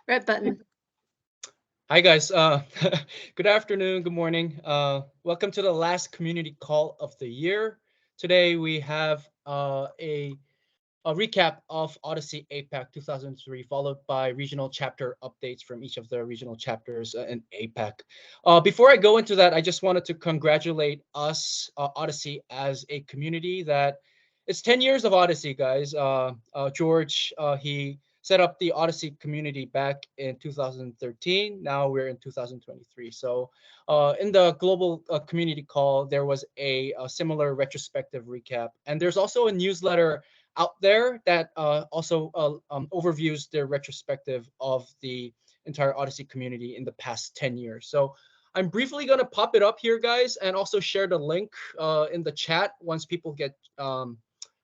Red button. Hi guys. Good afternoon. Good morning. Welcome to the last community call of the year. Today we have a recap of Odyssey APAC 2003, followed by regional chapter updates from each of the regional chapters in APAC. Before I go into that, I just wanted to congratulate us, Odyssey, as a community that it's 10 years of Odyssey, guys. George, he set up the Odyssey community back in 2013. Now we're in 2023. So in the global community call, there was a similar retrospective recap. And there's also a newsletter out there that also overviews the retrospective of the entire Odyssey community in the past 10 years. So I'm briefly going to pop it up here, guys, and also share the link in the chat once people get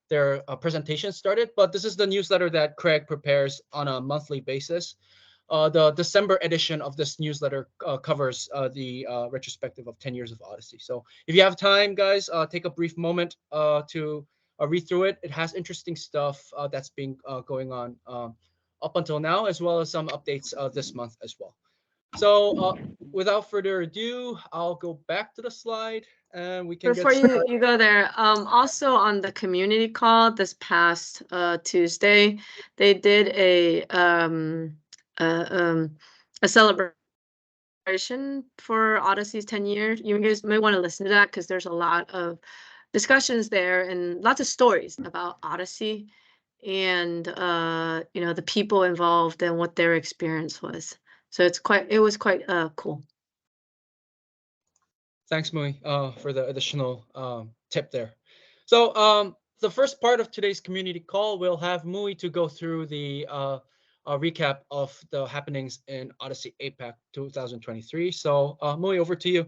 their presentation started. But this is the newsletter that Craig prepares on a monthly basis. The December edition of this newsletter covers the retrospective of 10 years of Odyssey. So if you have time, guys, take a brief moment to read through it. It has interesting stuff that's been going on up until now, as well as some updates this month as well. So without further ado, I'll go back to the slide and we can Before get you, started. you go there, also on the community call this past Tuesday, they did a, um, a celebration for Odyssey's 10 years. You guys may want to listen to that because there's a lot of discussions there and lots of stories about Odyssey and the people involved and what their experience was. So it was quite cool. Thanks, Mui, for the additional tip there. So the first part of today's community call, we'll have Mui to go through the recap of the happenings in Odyssey APAC 2023. So Mui, over to you.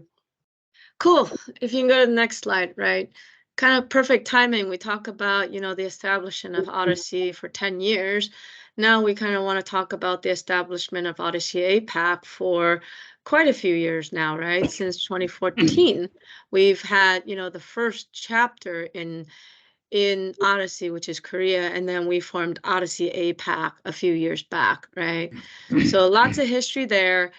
Cool. If you can go to the next slide, right? Kind of perfect timing. We talk about, the establishment of Odyssey for 10 years. Now we kind of want to talk about the establishment of Odyssey APAC for quite a few years now, right? Since 2014, we've had, the first chapter in Odyssey, which is Korea, and then we formed Odyssey APAC a few years back, right? So lots of history there.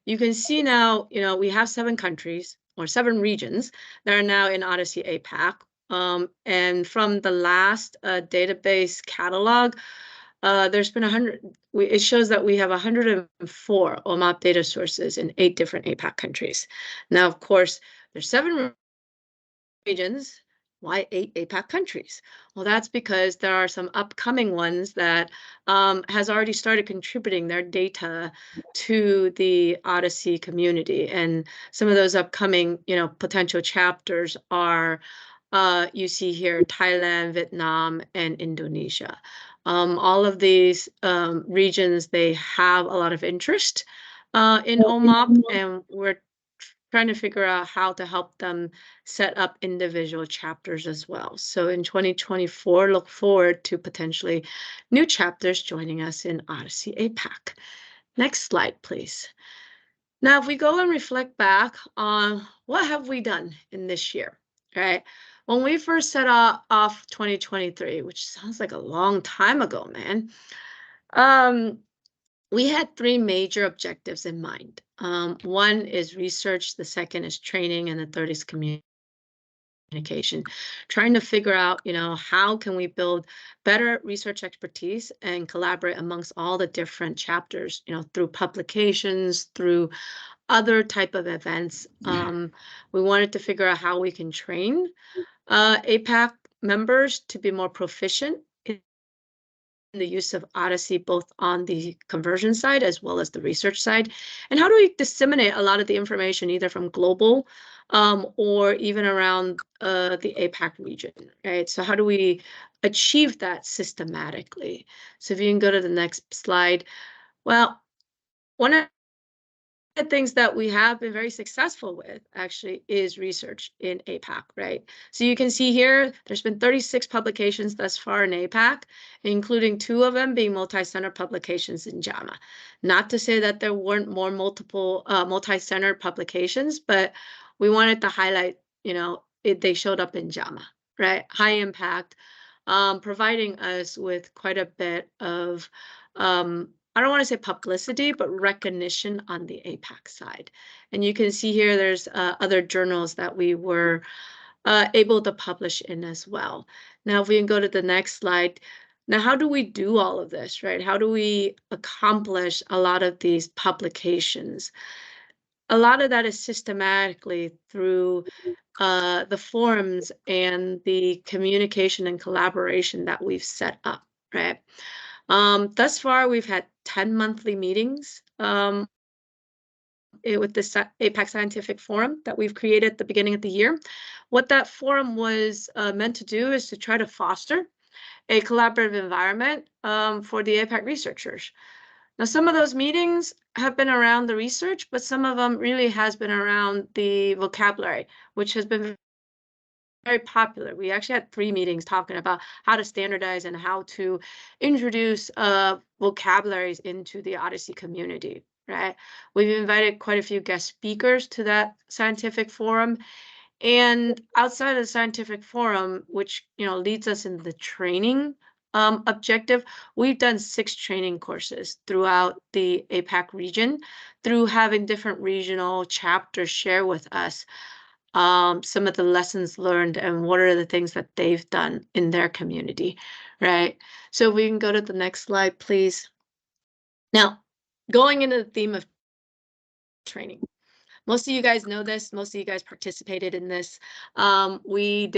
You can see now, we have 7 countries or 7 regions that are now in Odyssey APAC. And from the last database catalog, there's been 100. It shows that we have 104 OMAP data sources in 8 different APAC countries. Now, of course, there's 7 regions. Why 8 APAC countries? Well, that's because there are some upcoming ones that has already started contributing their data to the Odyssey community. And some of those upcoming, potential chapters are, you see here, Thailand, Vietnam, and Indonesia. All of these regions, they have a lot of interest in OMAP, and we're trying to figure out how to help them set up individual chapters as well. So in 2024, look forward to potentially new chapters joining us in Odyssey APAC. Next slide, please. Now, if we go and reflect back on what have we done in this year, right? When we first set off 2023, which sounds like a long time ago, man, we had 3 major objectives in mind. One is research, the second is training, and the third is communication. Trying to figure out, how can we build better research expertise and collaborate amongst all the different chapters, through publications, through other type of events. We wanted to figure out how we can train APAC members to be more proficient in the use of Odyssey, both on the conversion side as well as the research side. And how do we disseminate a lot of the information either from global or even around the APAC region, right? So how do we achieve that systematically? So if you can go to the next slide. Well, one of the things that we have been very successful with actually is research in APAC, right? So you can see here, there's been 36 publications thus far in APAC, including 2 of them being multi-center publications in JAMA. Not to say that there weren't more multi-center publications, but we wanted to highlight, they showed up in JAMA, right? High impact, providing us with quite a bit of I don't want to say publicity, but recognition on the APAC side. And you can see here there's other journals that we were able to publish in as well. Now, if we can go to the next slide. Now, how do we do all of this, right? How do we accomplish a lot of these publications? A lot of that is systematically through the forums and the communication and collaboration that we've set up, right? Thus far, we've had 10 monthly meetings with the APAC Scientific Forum that we've created at the beginning of the year. What that forum was meant to do is to try to foster a collaborative environment for the APAC researchers. Now, some of those meetings have been around the research, but some of them really has been around the vocabulary, which has been very popular. We actually had 3 meetings talking about how to standardize and how to introduce vocabularies into the OHDSI community, right? We've invited quite a few guest speakers to that scientific forum. And outside of the scientific forum, which leads us in the training objective, we've done 6 training courses throughout the APAC region through having different regional chapters share with us some of the lessons learned and what are the things that they've done in their community, right? So we can go to the next slide, please. Now, going into the theme of training. Most of you guys know this. Most of you guys participated in this. We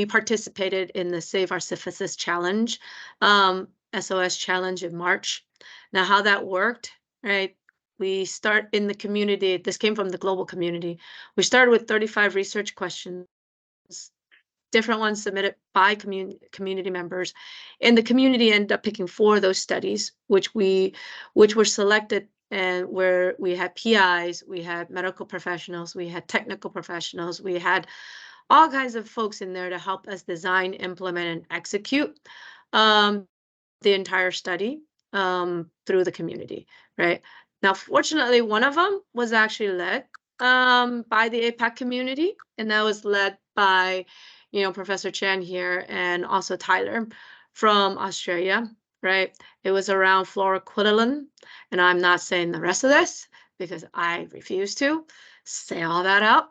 participated in the Save Our Syphilis Challenge, SOS Challenge in March. Now, how that worked, right? We start in the community. This came from the global community. We started with 35 research questions, different ones submitted by community members, and the community ended up picking 4 of those studies, which were selected, and where we had PIs, we had medical professionals, we had technical professionals, we had all kinds of folks in there to help us design, implement, and execute the entire study through the community, right? Now, fortunately, one of them was actually led by the APAC community, and that was led by, Professor Chan here and also Tyler from Australia, right? It was around fluoroquinolone, and I'm not saying the rest of this because I refuse to say all that out.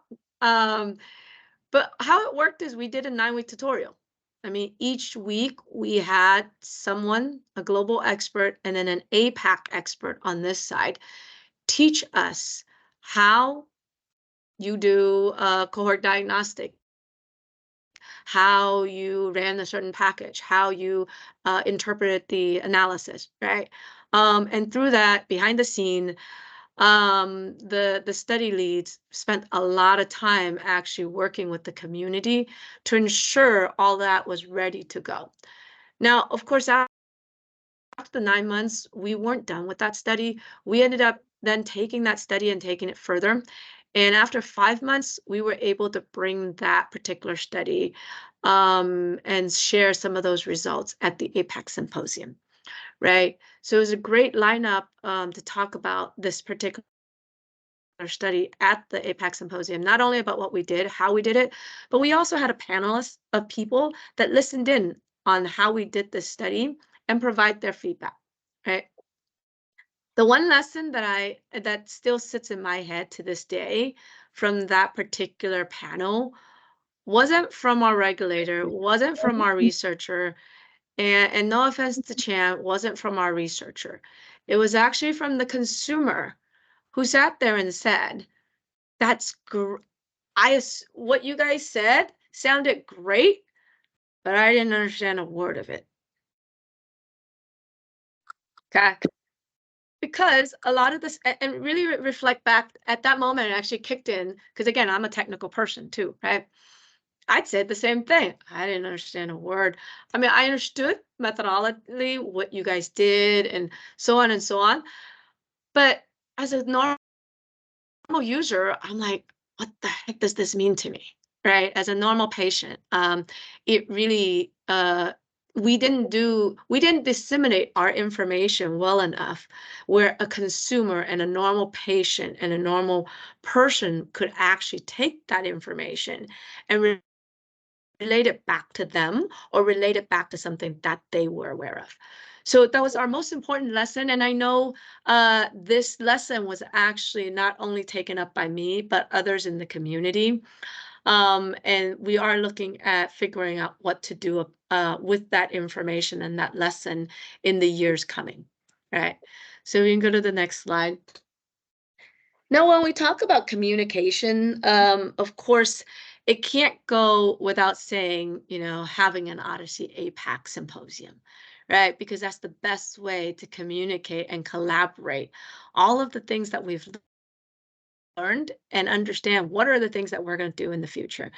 But how it worked is we did a 9-week tutorial. I mean, each week we had someone, a global expert, and then an APAC expert on this side, teach us how you do a cohort diagnostic, how you ran a certain package, how you interpreted the analysis, right? And through that, behind the scene, the study leads spent a lot of time actually working with the community to ensure all that was ready to go. Now, of course, after the 9 months, we weren't done with that study. We ended up then taking that study and taking it further. And after 5 months, we were able to bring that particular study and share some of those results at the APAC Symposium, right? So it was a great lineup to talk about this particular study at the APAC Symposium, not only about what we did, how we did it, but we also had a panelist of people that listened in on how we did this study and provide their feedback, right? The one lesson that still sits in my head to this day from that particular panel wasn't from our regulator, wasn't from our researcher, and no offense to Chan, wasn't from our researcher. It was actually from the consumer who sat there and said, "That's what you guys said sounded great, but I didn't understand a word of it." Okay. Because a lot of this, and really reflect back at that moment, it actually kicked in, because again, I'm a technical person too, right? I'd said the same thing. I didn't understand a word. I mean, I understood methodologically what you guys did and so on and so on. But as a normal user, I'm like, what the heck does this mean to me? Right? As a normal patient, it really, we didn't disseminate our information well enough where a consumer and a normal patient and a normal person could actually take that information and relate it back to them or relate it back to something that they were aware of. So that was our most important lesson. And I know this lesson was actually not only taken up by me, but others in the community. And we are looking at figuring out what to do with that information and that lesson in the years coming, right? So we can go to the next slide. Now, when we talk about communication, of course, it can't go without saying, having an OHDSI APAC symposium, right? Because that's the best way to communicate and collaborate all of the things that we've learned and understand what are the things that we're going to do in the future.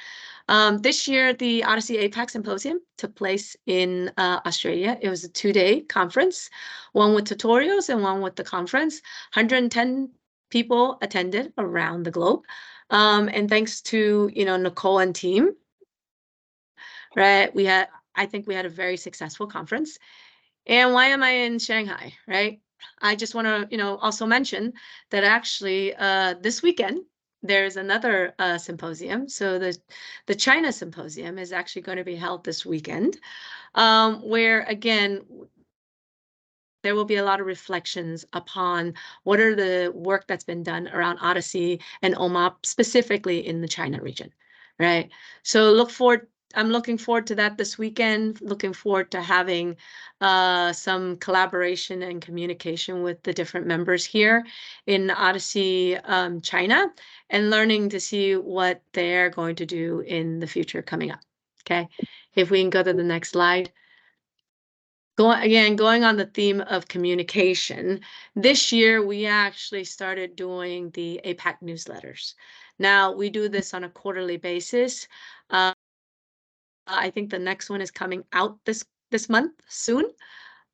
This year, the OHDSI APAC Symposium took place in Australia. It was a 2-day conference, one with tutorials and one with the conference. 110 people attended around the globe. And thanks to, Nicole and team, right? I think we had a very successful conference. And why am I in Shanghai, right? I just want to, also mention that actually this weekend, there's another symposium. So the China Symposium is actually going to be held this weekend, where, again, there will be a lot of reflections upon what are the work that's been done around OHDSI and OMOP, specifically in the China region, right? So I'm looking forward to that this weekend, looking forward to having some collaboration and communication with the different members here in OHDSI China, and learning to see what they're going to do in the future coming up, okay? If we can go to the next slide. Going on the theme of communication, this year we actually started doing the APAC newsletters. Now, we do this on a quarterly basis. I think the next one is coming out this month soon.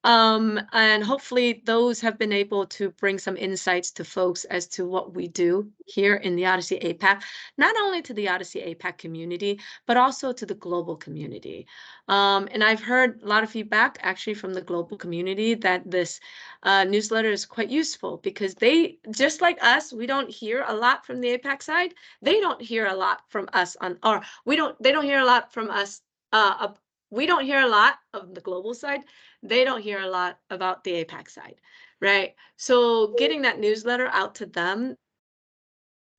And hopefully those have been able to bring some insights to folks as to what we do here in the OHDSI APAC, not only to the OHDSI APAC community, but also to the global community. And I've heard a lot of feedback actually from the global community that this newsletter is quite useful, because they, just like us, we don't hear a lot from the APAC side. They don't hear a lot from us they don't hear a lot from us. We don't hear a lot of the global side. They don't hear a lot about the APAC side, right? So getting that newsletter out to them,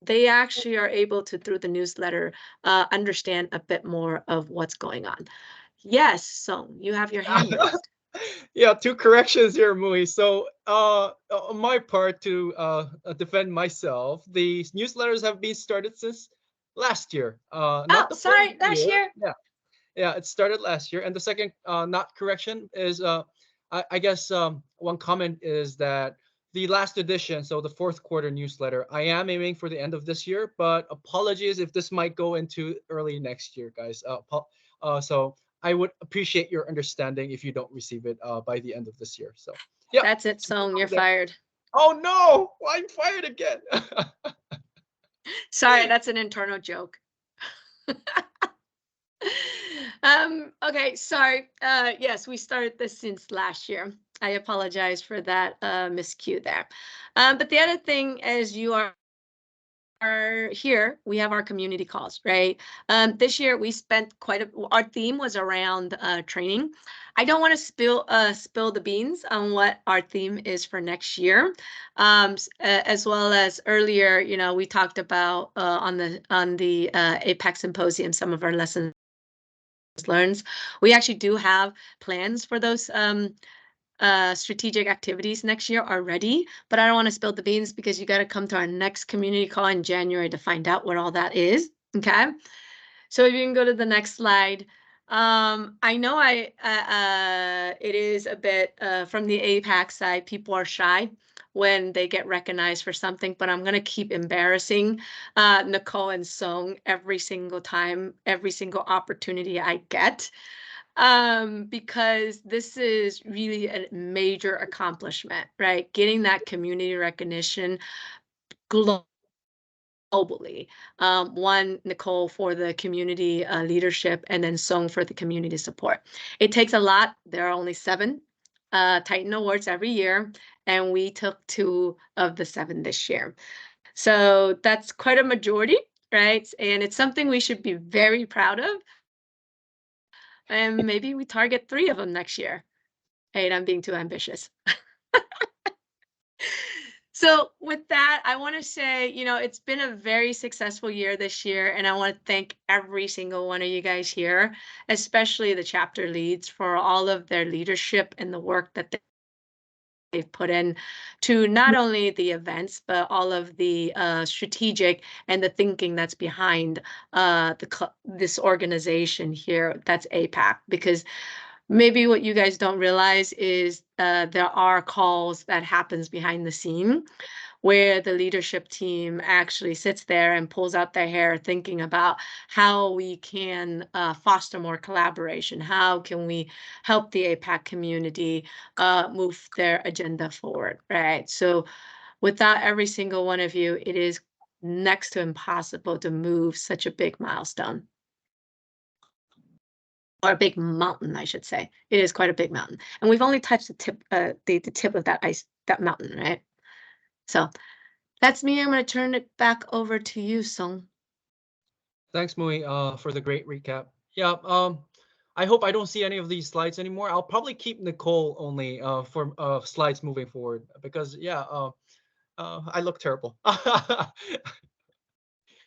they actually are able to, through the newsletter, understand a bit more of what's going on. Yes, so you have your hand raised. Yeah, 2 corrections here, Mui. So on my part, to defend myself, the newsletters have been started since last year. Not the sorry, full last year. Yeah, it started last year. And the second not correction is, I guess one comment is that the last edition, so the 4th quarter newsletter, I am aiming for the end of this year, but apologies if this might go into early next year, guys. So I would appreciate your understanding if you don't receive it by the end of this year. So yeah, that's it, Song. You're fired. Oh no, I'm fired again. Sorry, that's an internal joke. Okay, sorry. Yes, we started this since last year. I apologize for that miscue there. But the other thing is, you are here, we have our community calls, right? This year we spent our theme was around training. I don't want to spill the beans on what our theme is for next year. As well as earlier, we talked about on the APAC Symposium, some of our lessons learned. We actually do have plans for those strategic activities next year already, but I don't want to spill the beans, because you got to come to our next community call in January to find out what all that is. Okay, so if you can go to the next slide. I know it is a bit from the APAC side, people are shy when they get recognized for something, but I'm going to keep embarrassing Nicole and Song every single time, every single opportunity I get. Because this is really a major accomplishment, right? Getting that community recognition globally. One, Nicole for the community leadership, and then Song for the community support. It takes a lot. There are only 7 Titan Awards every year, and we took 2 of the 7 this year. So that's quite a majority, right? And it's something we should be very proud of. And maybe we target 3 of them next year. Hey, I'm being too ambitious. So with that, I want to say, it's been a very successful year this year, and I want to thank every single one of you guys here, especially the chapter leads, for all of their leadership and the work that they've put in to not only the events, but all of the strategic and the thinking that's behind this organization here, that's APAC. Because maybe what you guys don't realize is there are calls that happens behind the scene where the leadership team actually sits there and pulls out their hair thinking about how we can foster more collaboration. How can we help the APAC community move their agenda forward, right? So without every single one of you, it is next to impossible to move such a big milestone. Or a big mountain, I should say. It is quite a big mountain. And we've only touched the tip of that mountain, right? So that's me. I'm going to turn it back over to you, Song. Thanks, Mui, for the great recap. Yeah, I hope I don't see any of these slides anymore. I'll probably keep Nicole only for slides moving forward because, yeah, I look terrible.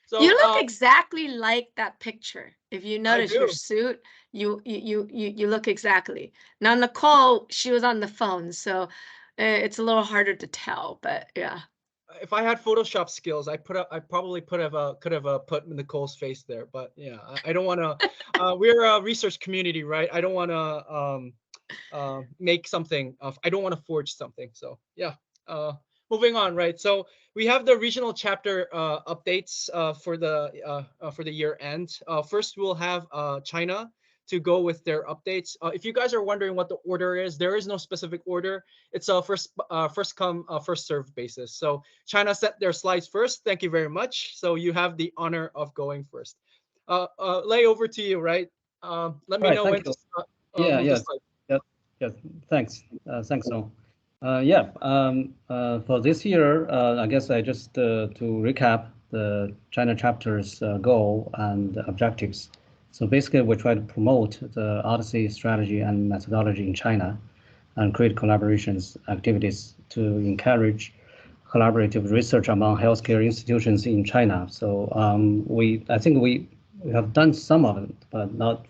So you look exactly like that picture. If you I notice your do. suit, you look exactly. Now Nicole, she was on the phone, so it's a little harder to tell. But yeah. If I had Photoshop skills, I probably could have put Nicole's face there. But yeah, I don't want to. We're a research community, right? I don't want to make something of. I don't want to forge something. So yeah. Moving on, right? So we have the regional chapter updates for the year end. First, we'll have China to go with their updates. If you guys are wondering what the order is, there is no specific order. It's a first come first served basis. So China sent their slides first. Thank you very much. So you have the honor of going first. Lay over to you, right? Let me Right, know thank when you. to move the slide. Yeah. Thanks. Thanks, Song. For this year, I guess I just to recap the China chapter's goal and objectives. So basically, we try to promote the OHDSI strategy and methodology in China and create collaborations activities to encourage collaborative research among healthcare institutions in China. So I think we have done some of it, but not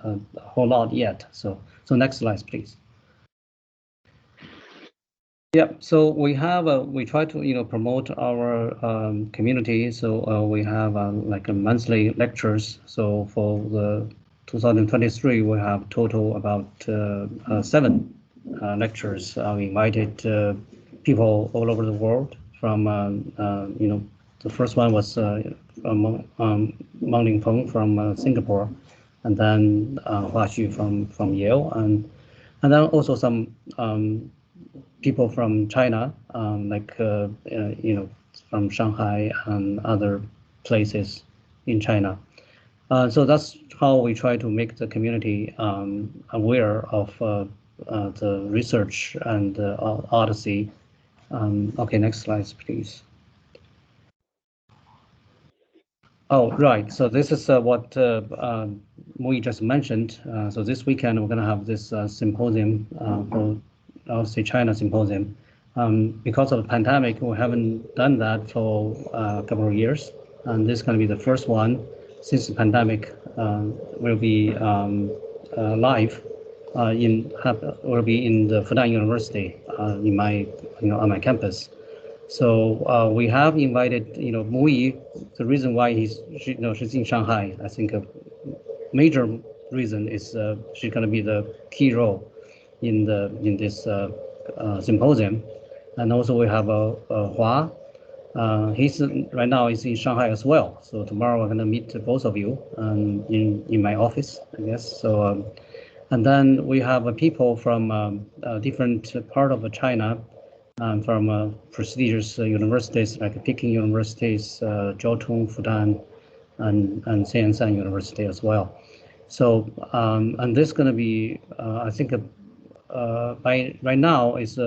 a whole lot yet. So next slide, please. Yeah, so we try to promote our community. So we have like a monthly lectures. So for the 2023, we have total about 7 lectures. We invited people all over the world. From the first one was from Meng Lingpeng from Singapore, and then Hua Xu from Yale, and then also some people from China, like from Shanghai and other places in China. So that's how we try to make the community aware of the research and OHDSI. Okay, next slide, please. Oh, right. So this is what Mui just mentioned. So this weekend we're going to have this symposium for OHDSI China symposium. Because of the pandemic, we haven't done that for a couple of years, and this is going to be the first one since the pandemic will be live. Will be in the Fudan University in my on my campus. So we have invited Mui. The reason why she's in Shanghai, I think a major reason is she's going to be the key role in this symposium. And also we have Hua. He's right now is in Shanghai as well. So tomorrow we're going to meet both of you in my office, I guess. So and then we have people from different part of China, from prestigious universities like Peking universities, Jiaotong, Fudan, and Xianshan University as well. So and this is going to be, I think, by right now is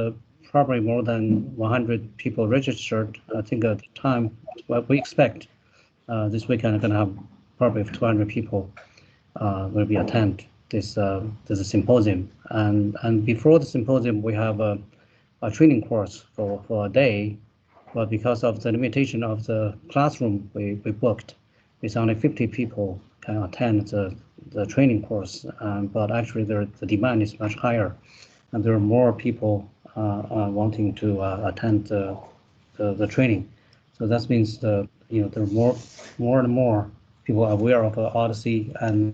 probably more than 100 people registered. I think at the time, what we expect this weekend, going to have probably 200 people will be attend this symposium. And before the symposium, we have a training course for a day, but because of the limitation of the classroom we booked, it's only 50 people can attend the training course. But actually, the demand is much higher, and there are more people wanting to attend the training. So that means there are more and more people aware of OHDSI. And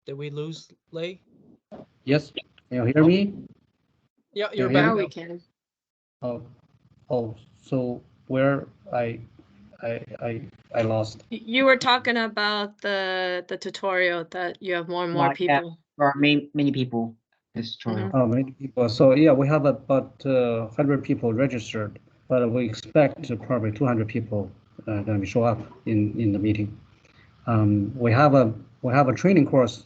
Did we lose Lei? yes, can you hear me? Yeah, you're hear back. Now me? we can. Oh, so where I lost. You were talking about the tutorial that you have more and more Like that. people. Or many people this tutorial. Oh, many people. So yeah, we have about 100 people registered, but we expect probably 200 people going to show up in the meeting. We have a training course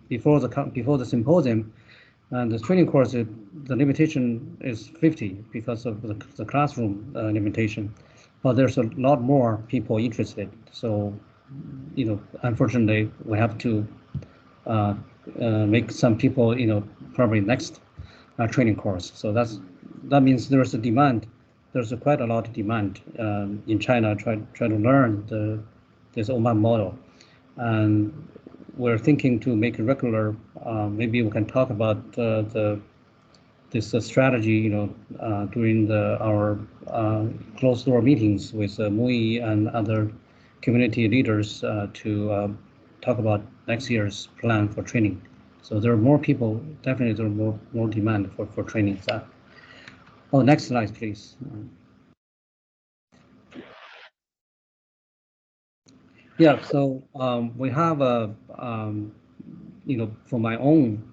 before the symposium, and the training course the limitation is 50 because of the classroom limitation, but there's a lot more people interested. So unfortunately, we have to make some people probably next training course. So that means there's a demand. There's quite a lot of demand in China try to learn this OMAP model, and we're thinking to make it regular. Maybe we can talk about this strategy, during our closed door meetings with MUI and other community leaders to talk about next year's plan for training. So there are more people, definitely there are more demand for training. Oh, next slide, please. Yeah, so we have for my own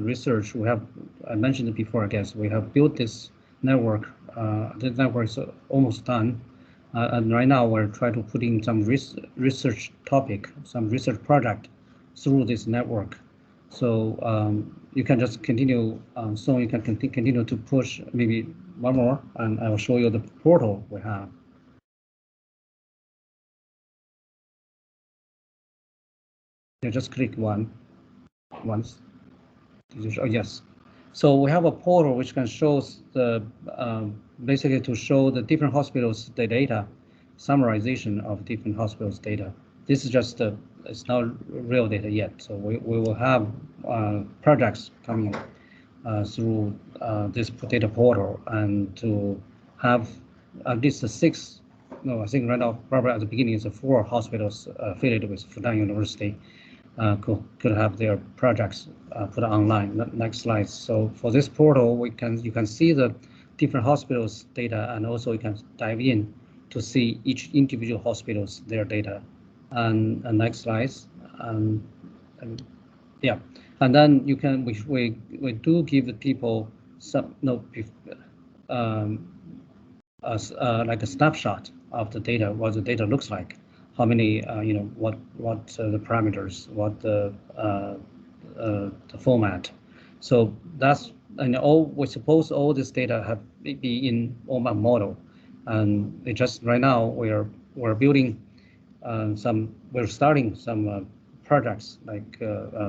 research, I mentioned it before, I guess, we have built this network. The network is almost done. And right now we're trying to put in some research topic, some research project through this network. So you can just continue, so you can continue to push maybe one more, and I will show you the portal we have. You just click once. Oh, yes. So we have a portal which can show the basically to show the different hospitals the data, summarization of different hospitals data. This is just it's not real data yet. So we will have projects coming through this data portal, and to have at least 6. No, I think right now probably at the beginning it's 4 hospitals affiliated with Fudan University. Could have their projects put online. Next slide. So for this portal, you can see the different hospitals data, and also you can dive in to see each individual hospitals their data. And next slides. Yeah, and then you can we do give the people some like a snapshot of the data, what the data looks like. How many, what the parameters, what the format. So that's, and we suppose all this data have be in OMAP model, and it just right now we're building we're starting some projects like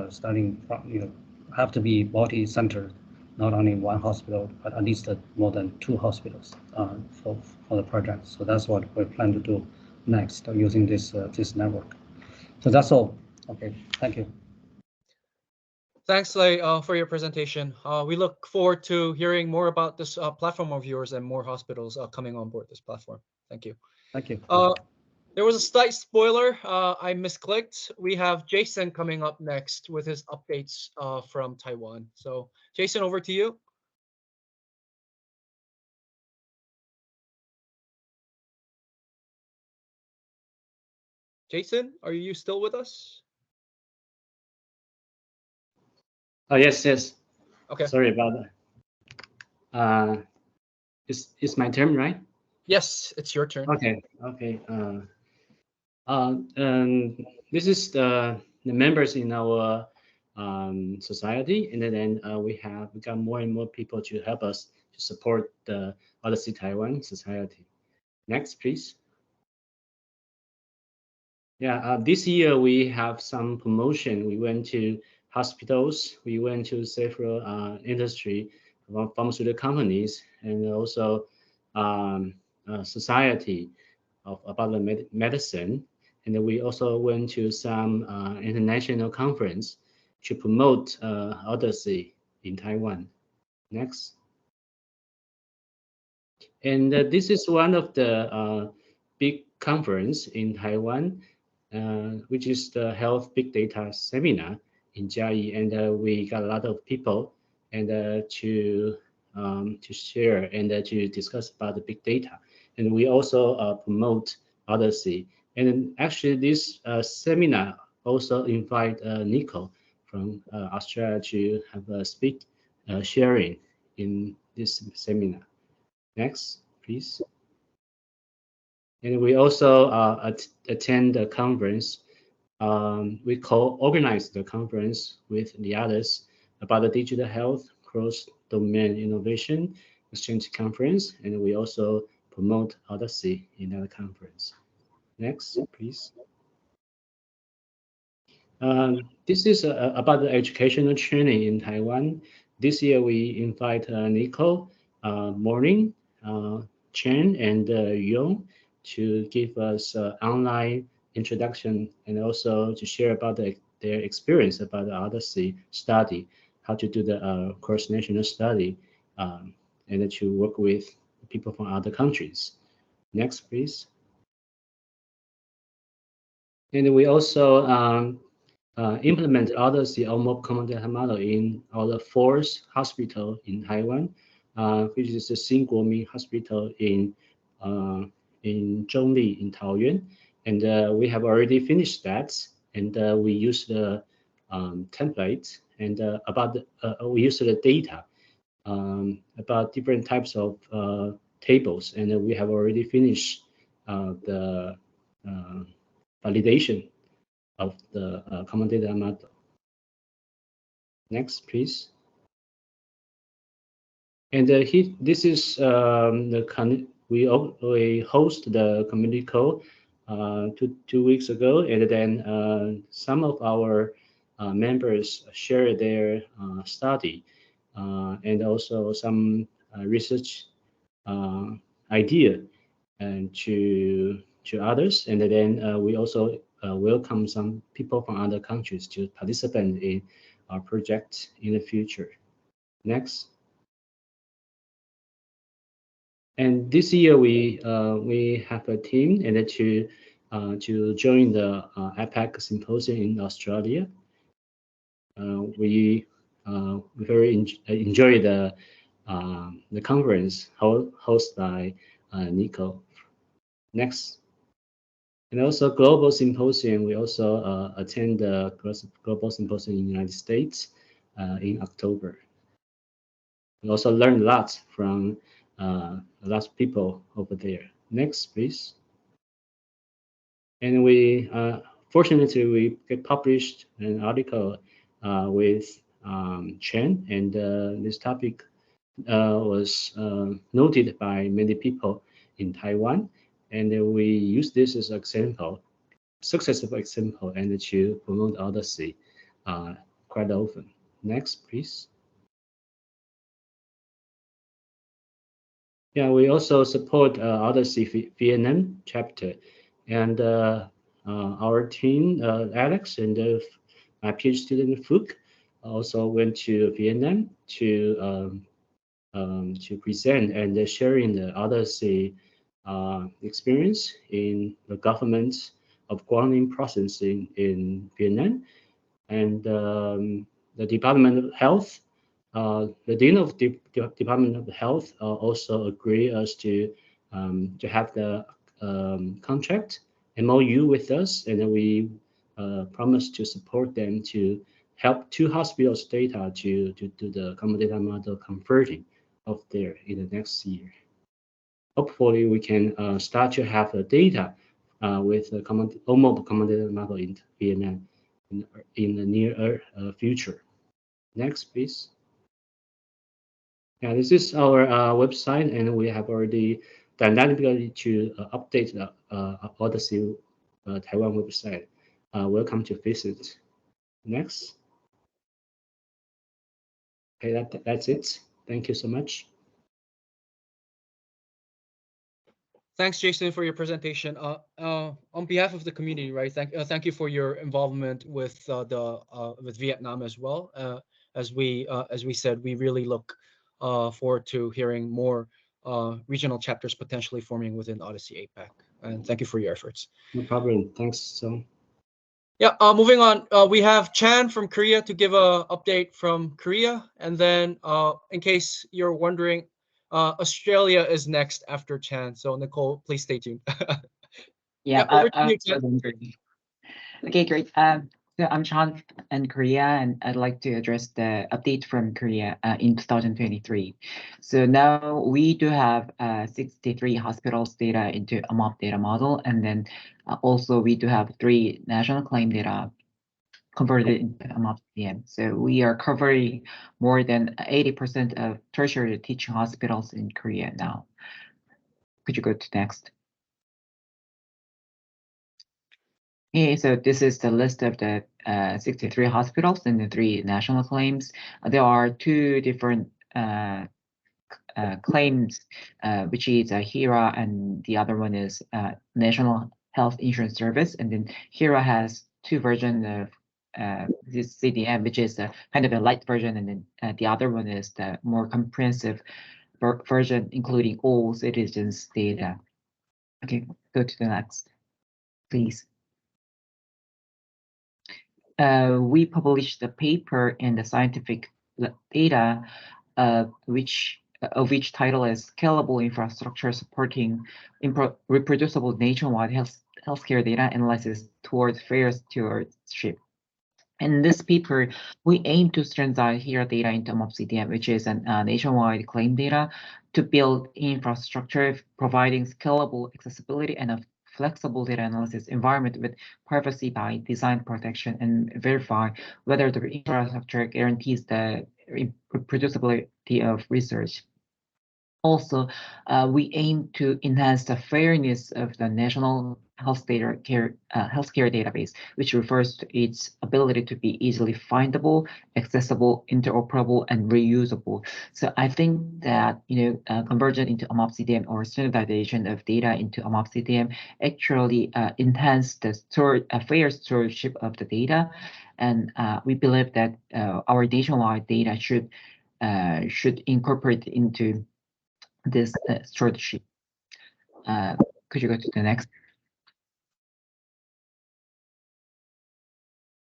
starting from, have to be multi-centered, not only one hospital, but at least more than 2 hospitals for the project. So that's what we plan to do next using this network. So that's all. Okay, thank you. Thanks, Lei, for your presentation. We look forward to hearing more about this platform of yours and more hospitals coming on board this platform. Thank you. Thank you. There was a slight spoiler. I misclicked. We have Jason coming up next with his updates from Taiwan. So, Jason, over to you. Jason, are you still with us? Oh, yes. Okay. Sorry about that. It's my turn, right? Yes, it's your turn. Okay. This is the members in our society, and then we got more and more people to help us to support the OHDSI Taiwan society. Next, please. Yeah, this year we have some promotion. We went to hospitals, we went to several industry, pharmaceutical companies, and also society about the medicine. And we also went to some international conference to promote OHDSI in Taiwan. Next. And this is one of the big conference in Taiwan, which is the Health Big Data Seminar in Jiayi, and we got a lot of people and to share and to discuss about the big data. And we also promote OHDSI. And actually, this seminar also invite Nico from Australia to have a speak sharing in this seminar. Next, please. And we also attend the conference. We co-organize the conference with the others about the digital health cross-domain innovation exchange conference, and we also promote OHDSI in that conference. Next, please. This is about the educational training in Taiwan. This year we invite Nico, Morning, Chen, and Yong to give us online introduction and also to share about their experience about the OHDSI study, how to do the cross-national study, and to work with people from other countries. Next, please. And we also implement OHDSI OMOP common data model in our fourth hospital in Taiwan, which is the Xinguomin Hospital in Zhongli in Taoyuan. And we have already finished that, and we use the template and we use the data about different types of tables, and we have already finished the validation of the common data model. Next, please. And this is we host the community call two weeks ago, and then some of our members share their study and also some research idea and to others, and then we also welcome some people from other countries to participate in our project in the future. Next. And this year we have a team and to join the APAC symposium in Australia. We very enjoy the conference hosted by Nico. Next. And also global symposium, we also attend the global symposium in the United States in October. We also learned a lot from a lot of people over there. Next, please. And we fortunately we get published an article with Chen, and this topic was noted by many people in Taiwan, and we use this as an example, successful example, and to promote OHDSI quite often. Next, please. Yeah, we also support OHDSI Vietnam chapter, and our team, Alex and my PhD student Phuc, also went to Vietnam to present and sharing the OHDSI experience in the government of quarantine processing in Vietnam, and the Department of Health. The Dean of the Department of Health also agreed us to have the contract MOU with us, and then we promised to support them to help 2 hospitals' data to do the common data model converting of there in the next year. Hopefully, we can start to have the data with the OMOP common data model in Vietnam in the near future. Next, please. Yeah, this is our website, and we have already dynamically to update the OHDSI Taiwan website. Welcome to visit. Next. Okay, that's it. Thank you so much. Thanks, Jason, for your presentation. On behalf of the community, right? Thank you for your involvement with with Vietnam as well. As we said, we really look forward to hearing more regional chapters potentially forming within OHDSI APAC. And thank you for your efforts. No problem. Thanks, so. Yeah. Moving on, we have Chan from Korea to give a update from Korea, and then in case you're wondering, Australia is next after Chan. So Nicole, please stay tuned. Yeah, over to you, Chan. Okay, great. So I'm Chan in Korea, and I'd like to address the update from Korea in 2023. So now we do have 63 hospitals data into a MOP data model, and then also we do have 3 national claim data converted into a MOP CDM. So we are covering more than 80% of tertiary teaching hospitals in Korea now. Could you go to next? Okay, so this is the list of the 63 hospitals and the 3 national claims. There are 2 different claims, which is HERA, and the other one is National Health Insurance Service. And then HERA has 2 versions of this CDM, which is a kind of a light version, and then the other one is the more comprehensive version, including all citizens' data. Okay, go to the next, please. We published the paper in the scientific data, which title is Scalable Infrastructure Supporting Reproducible Nationwide Healthcare Data Analysis Towards Fair Stewardship. In this paper, we aim to standardize HERA data into MOP CDM, which is a nationwide claim data, to build infrastructure providing scalable accessibility and a flexible data analysis environment with privacy by design protection, and verify whether the infrastructure guarantees the reproducibility of research. Also, we aim to enhance the fairness of the national healthcare database, which refers to its ability to be easily findable, accessible, interoperable, and reusable. So I think that conversion into a MOP CDM or standardization of data into a MOP CDM actually enhance the fair stewardship of the data, and we believe that our nationwide data should incorporate into this stewardship. Could you go to the next?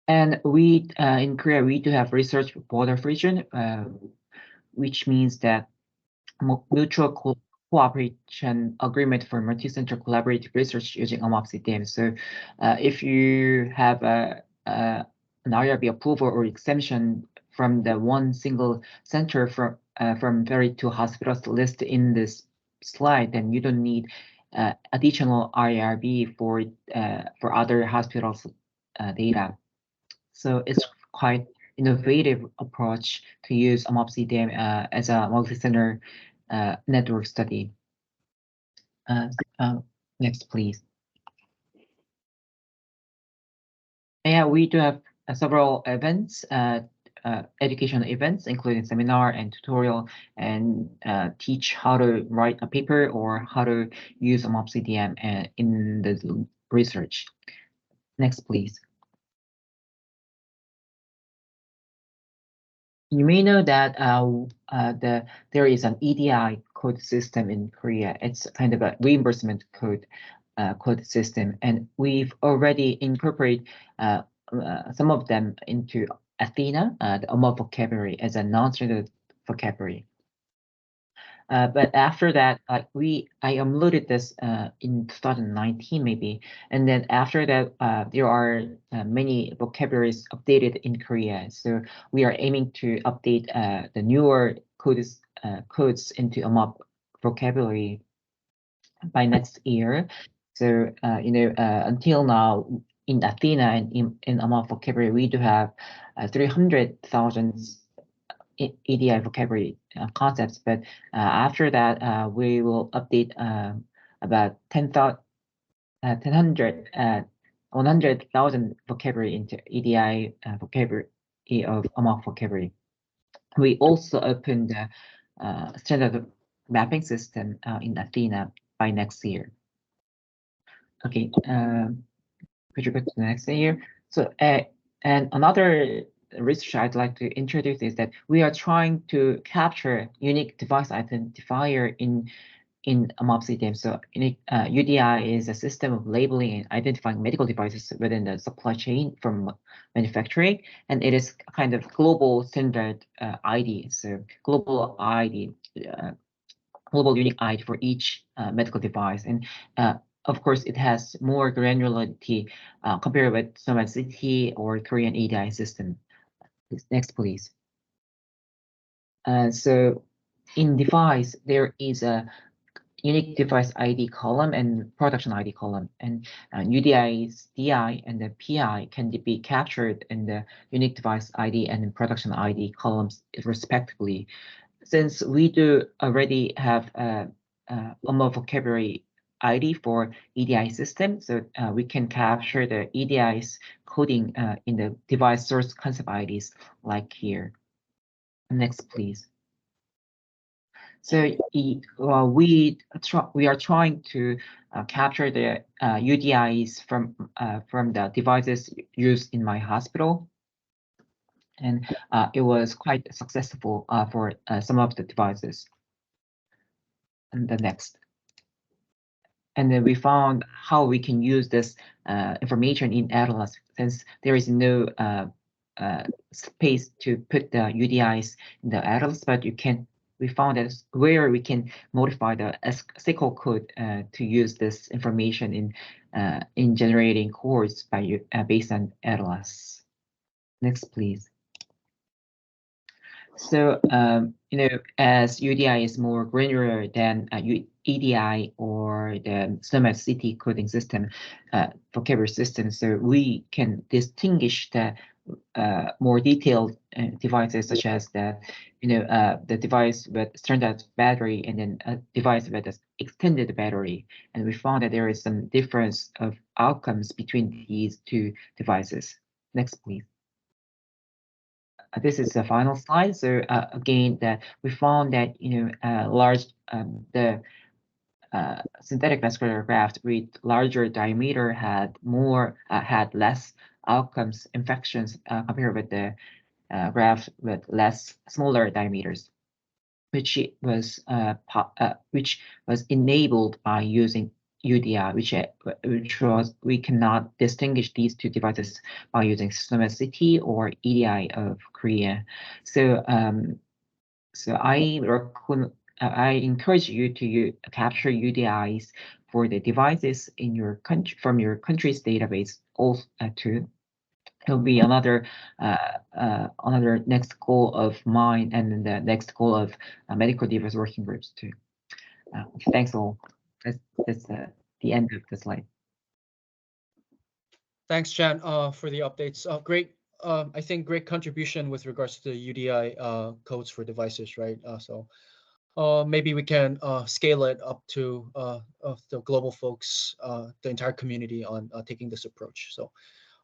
And we in Korea, we do have research border region, which means that mutual cooperation agreement for multi-center collaborative research using a MOP CDM. So if you have an IRB approval or exemption from the one single center from 32 hospitals listed in this slide, then you don't need additional IRB for other hospitals' data. So it's quite innovative approach to use a MOP CDM as a multi-center network study. Next, please. Yeah, we do have several events, educational events, including seminar and tutorial, and teach how to write a paper or how to use a MOP CDM in the research. Next, please. You may know that there is an EDI code system in Korea. It's kind of a reimbursement code system, and we've already incorporated some of them into Athena, the OMA vocabulary, as a non-standard vocabulary. But after that, I uploaded this in 2019 maybe, and then after that, there are many vocabularies updated in Korea. So we are aiming to update the newer codes into a MOP vocabulary by next year. So until now, in Athena and in a MOP vocabulary, we do have 300,000 EDI vocabulary concepts, but after that, we will update about 100,000 vocabulary into EDI vocabulary of AMOC vocabulary. We also opened the standard mapping system in Athena by next year. Okay, could you go to the next year? So, and another research I'd like to introduce is that we are trying to capture unique device identifier in AMOP-CDM. So UDI is a system of labeling and identifying medical devices within the supply chain from manufacturing, and it is kind of global standard ID. So global ID, global unique ID for each medical device, and of course, it has more granularity compared with SomaCT or Korean EDI system. Next, please. So in device, there is a unique device ID column and production ID column, and UDI's DI and the PI can be captured in the unique device ID and production ID columns respectively. Since we do already have a vocabulary ID for EDI system, so we can capture the EDI's coding in the device source concept IDs like here. Next, please. So we are trying to capture the UDIs from the devices used in my hospital, and it was quite successful for some of the devices. And the next. And then we found how we can use this information in Atlas, since there is no space to put the UDIs in the Atlas, but we found that where we can modify the SQL code to use this information in generating codes based on Atlas. Next, please. So, as UDI is more granular than EDI or the SomaCT coding system, vocabulary system, so we can distinguish the more detailed devices, such as the device with standard battery and then a device with an extended battery. And we found that there is some difference of outcomes between these two devices. Next, please. This is the final slide. So again, we found that synthetic vascular graft with larger diameter had less outcomes infections compared with the graft with smaller diameters, which was enabled by using UDI, which was we cannot distinguish these two devices by using SomaCT or EDI of Korea. So I encourage you to capture UDIs for the devices in your country from your country's database also too. It'll be another next goal of mine, and the next goal of medical device working groups too. Thanks all. That's the end of the slide. Thanks, Chan, for the updates. Great. I think great contribution with regards to the UDI codes for devices, right? So maybe we can scale it up to the global folks, the entire community on taking this approach. So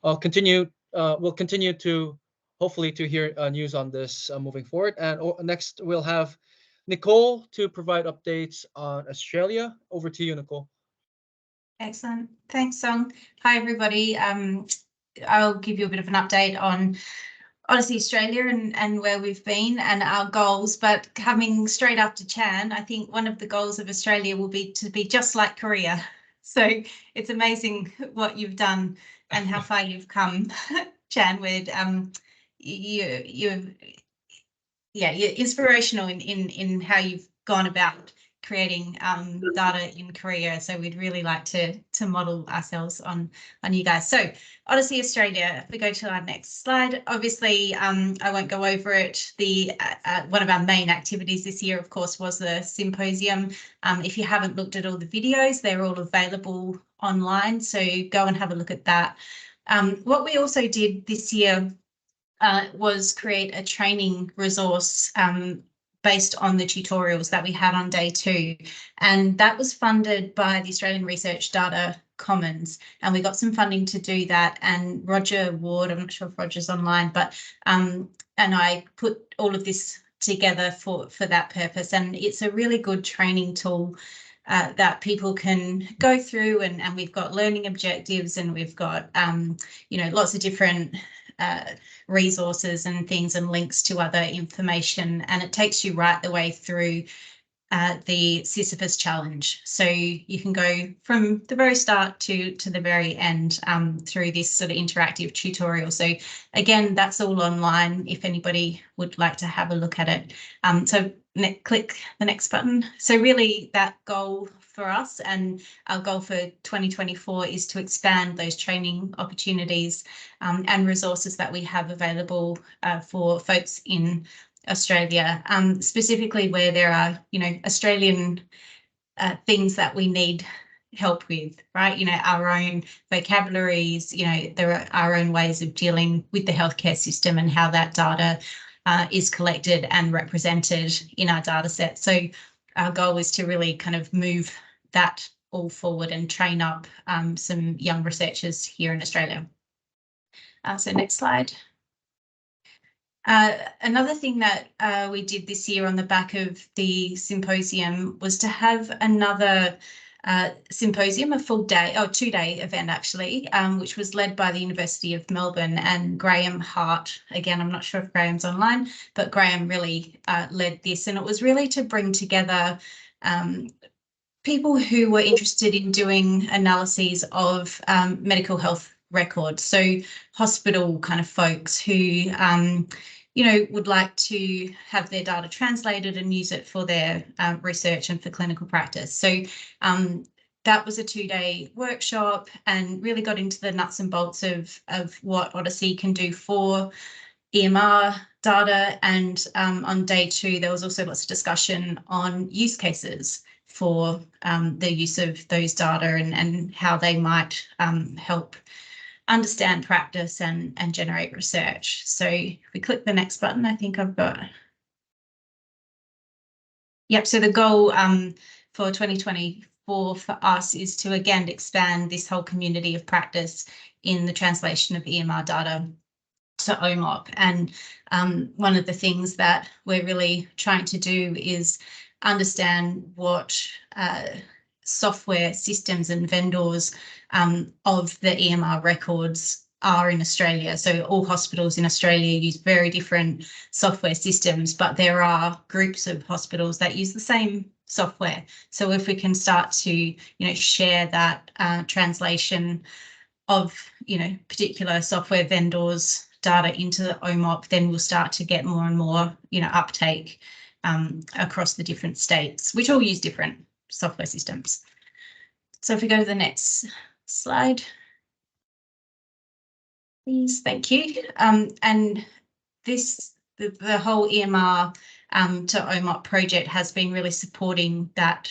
we'll continue to hopefully to hear news on this moving forward. And next we'll have Nicole to provide updates on Australia. Over to you, Nicole. Excellent. Thanks, Song. Hi, everybody. I'll give you a bit of an update on OHDSI Australia and where we've been and our goals. But coming straight after Chan, I think one of the goals of Australia will be to be just like Korea. So it's amazing what you've done and how far you've come, Chan. With you're inspirational in how you've gone about creating data in Korea. So we'd really like to model ourselves on you guys. So OHDSI Australia, if we go to our next slide, obviously I won't go over it. One of our main activities this year, of course, was the symposium. If you haven't looked at all the videos, they're all available online. So go and have a look at that. What we also did this year was create a training resource based on the tutorials that we had on day 2. And that was funded by the Australian Research Data Commons. And we got some funding to do that. And Roger Ward, I'm not sure if Roger's online, but and I put all of this together for that purpose. And it's a really good training tool that people can go through, and we've got learning objectives, and we've got lots of different resources and things and links to other information, and it takes you right the way through the Sisyphus challenge. So you can go from the very start to the very end through this sort of interactive tutorial. So again, that's all online if anybody would like to have a look at it. So click the next button. So really that goal for us and our goal for 2024 is to expand those training opportunities and resources that we have available for folks in Australia, specifically where there are, Australian things that we need help with, right? Our own vocabularies, there are our own ways of dealing with the healthcare system and how that data is collected and represented in our data set. So our goal is to really kind of move that all forward and train up some young researchers here in Australia. So next slide. Another thing that we did this year on the back of the symposium was to have another symposium, a full day, 2-day event actually, which was led by the University of Melbourne and Graham Hart. Again, I'm not sure if Graham's online, but Graham really led this, and it was really to bring together people who were interested in doing analyses of medical health records. So hospital kind of folks who would like to have their data translated and use it for their research and for clinical practice. So that was a 2-day workshop and really got into the nuts and bolts of what OHDSI can do for EMR data. And on day 2, there was also lots of discussion on use cases for the use of those data and how they might help understand practice and generate research. So if we click the next button, I think I've got. Yep, so the goal for 2024 for us is to again expand this whole community of practice in the translation of EMR data to OMOP. And one of the things that we're really trying to do is understand what software systems and vendors of the EMR records are in Australia. So all hospitals in Australia use very different software systems, but there are groups of hospitals that use the same software. So if we can start to, share that translation of, particular software vendors' data into the OMOP, then we'll start to get more and more, uptake across the different states, which all use different software systems. So if we go to the next slide, please, thank you. And this, the whole EMR to OMOP project has been really supporting that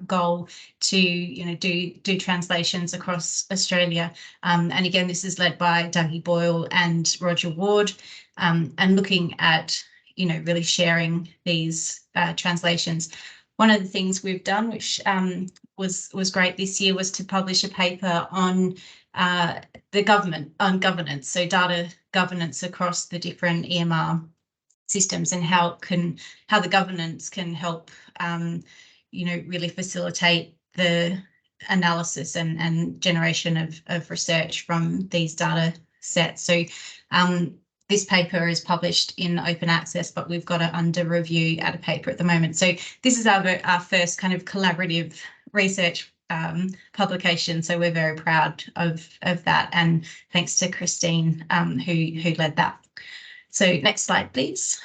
goal to, do translations across Australia. And again, this is led by Dougie Boyle and Roger Ward, and looking at, really sharing these translations. One of the things we've done, which was great this year, was to publish a paper on the governance, so data governance across the different EMR systems and how the governance can help, really facilitate the analysis and generation of research from these data sets. So this paper is published in open access, but we've got it under review at a paper at the moment. So this is our first kind of collaborative research publication. So we're very proud of that. And thanks to Christine, who led that. So next slide, please.